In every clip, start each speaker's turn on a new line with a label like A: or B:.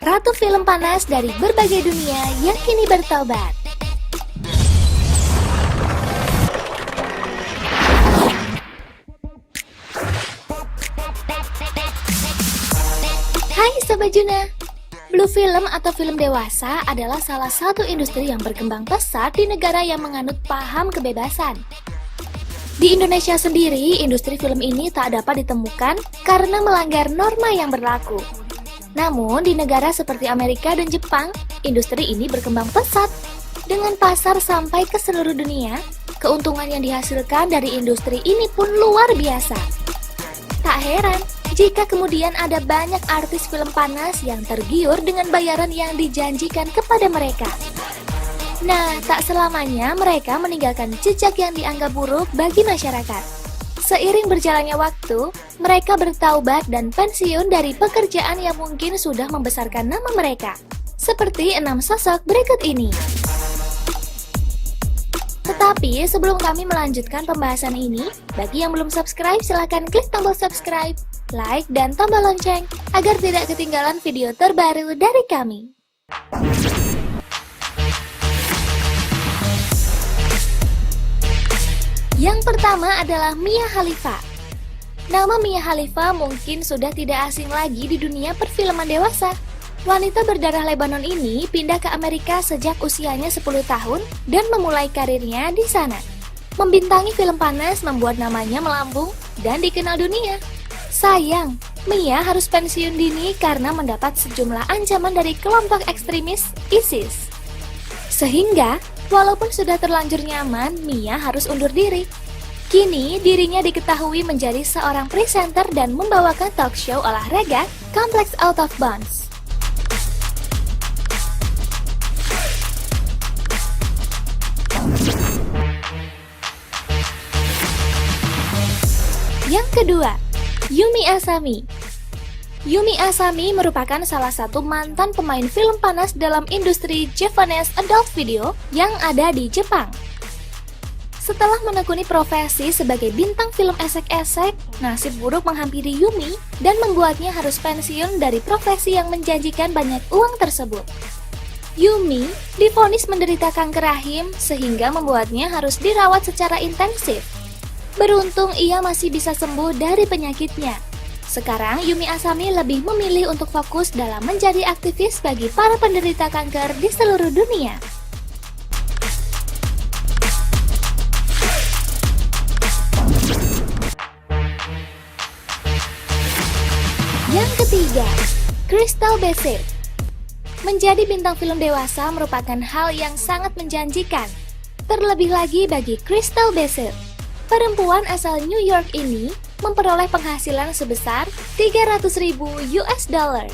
A: Ratu film panas dari berbagai dunia yang kini bertobat. Hai Sobat Juna, Blue Film atau film dewasa adalah salah satu industri yang berkembang pesat di negara yang menganut paham kebebasan. Di Indonesia sendiri, industri film ini tak dapat ditemukan karena melanggar norma yang berlaku. Namun, di negara seperti Amerika dan Jepang, industri ini berkembang pesat. Dengan pasar sampai ke seluruh dunia, keuntungan yang dihasilkan dari industri ini pun luar biasa. Tak heran jika kemudian ada banyak artis film panas yang tergiur dengan bayaran yang dijanjikan kepada mereka. Nah, tak selamanya mereka meninggalkan jejak yang dianggap buruk bagi masyarakat. Seiring berjalannya waktu, mereka bertaubat dan pensiun dari pekerjaan yang mungkin sudah membesarkan nama mereka. Seperti 6 sosok berikut ini. Tetapi sebelum kami melanjutkan pembahasan ini, bagi yang belum subscribe silahkan klik tombol subscribe, like, dan tombol lonceng agar tidak ketinggalan video terbaru dari kami. Yang pertama adalah Mia Khalifa. Nama Mia Khalifa mungkin sudah tidak asing lagi di dunia perfilman dewasa. Wanita berdarah Lebanon ini pindah ke Amerika sejak usianya 10 tahun dan memulai karirnya di sana. Membintangi film panas membuat namanya melambung dan dikenal dunia. Sayang, Mia harus pensiun dini karena mendapat sejumlah ancaman dari kelompok ekstremis ISIS. Sehingga, walaupun sudah terlanjur nyaman, Mia harus undur diri. Kini, dirinya diketahui menjadi seorang presenter dan membawakan talk show olahraga Complex Out of Bounds. Yang kedua, Yumi Asami. Yumi Asami merupakan salah satu mantan pemain film panas dalam industri Japanese adult video yang ada di Jepang. Setelah menekuni profesi sebagai bintang film esek-esek, nasib buruk menghampiri Yumi dan membuatnya harus pensiun dari profesi yang menjanjikan banyak uang tersebut. Yumi divonis menderita kanker rahim sehingga membuatnya harus dirawat secara intensif. Beruntung ia masih bisa sembuh dari penyakitnya. Sekarang Yumi Asami lebih memilih untuk fokus dalam menjadi aktivis bagi para penderita kanker di seluruh dunia. Yang ketiga, Crystal Bessette. Menjadi bintang film dewasa merupakan hal yang sangat menjanjikan. Terlebih lagi bagi Crystal Bessette. Perempuan asal New York ini memperoleh penghasilan sebesar 300.000 US dollar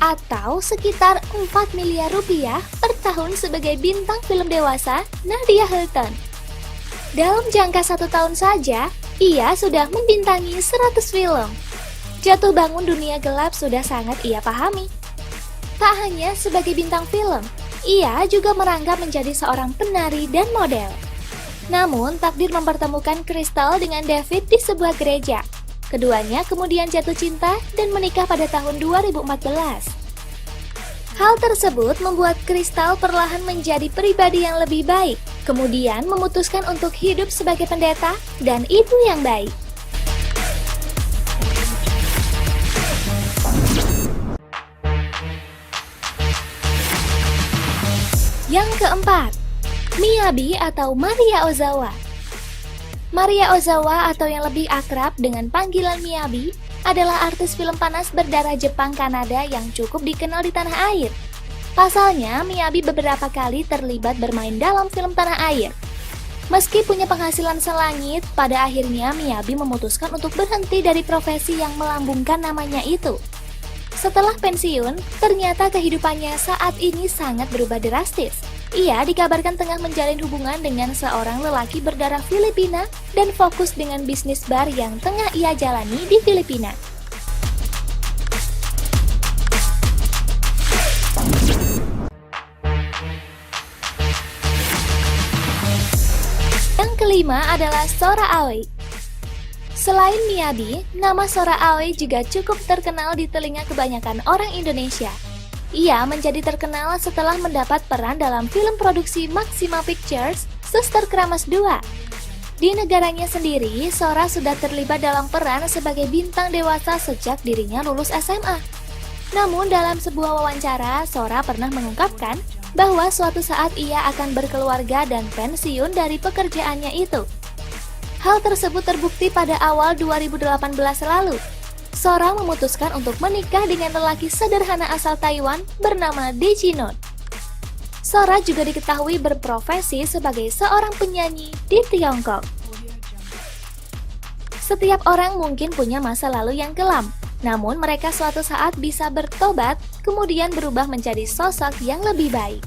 A: atau sekitar 4 miliar rupiah per tahun sebagai bintang film dewasa Nadia Hilton. Dalam jangka 1 tahun saja, ia sudah membintangi 100 film. Jatuh bangun dunia gelap sudah sangat ia pahami. Tak hanya sebagai bintang film, ia juga merangkap menjadi seorang penari dan model. Namun, takdir mempertemukan Crystal dengan David di sebuah gereja. Keduanya kemudian jatuh cinta dan menikah pada tahun 2014. Hal tersebut membuat Crystal perlahan menjadi pribadi yang lebih baik, kemudian memutuskan untuk hidup sebagai pendeta dan ibu yang baik. Yang keempat, Miyabi atau Maria Ozawa. Maria Ozawa atau yang lebih akrab dengan panggilan Miyabi adalah artis film panas berdarah Jepang-Kanada yang cukup dikenal di tanah air. Pasalnya, Miyabi beberapa kali terlibat bermain dalam film tanah air. Meski punya penghasilan selangit, pada akhirnya Miyabi memutuskan untuk berhenti dari profesi yang melambungkan namanya itu. Setelah pensiun, ternyata kehidupannya saat ini sangat berubah drastis. Ia dikabarkan tengah menjalin hubungan dengan seorang lelaki berdarah Filipina dan fokus dengan bisnis bar yang tengah ia jalani di Filipina. Yang kelima adalah Sora Aoi. Selain Miyabi, nama Sora Aoi juga cukup terkenal di telinga kebanyakan orang Indonesia. Ia menjadi terkenal setelah mendapat peran dalam film produksi Maxima Pictures, Suster Keramas 2. Di negaranya sendiri, Sora sudah terlibat dalam peran sebagai bintang dewasa sejak dirinya lulus SMA. Namun dalam sebuah wawancara, Sora pernah mengungkapkan bahwa suatu saat ia akan berkeluarga dan pensiun dari pekerjaannya itu. Hal tersebut terbukti pada awal 2018 lalu. Sora memutuskan untuk menikah dengan lelaki sederhana asal Taiwan bernama Lee Ji-non. Sora juga diketahui berprofesi sebagai seorang penyanyi di Tiongkok. Setiap orang mungkin punya masa lalu yang kelam, namun mereka suatu saat bisa bertobat, kemudian berubah menjadi sosok yang lebih baik.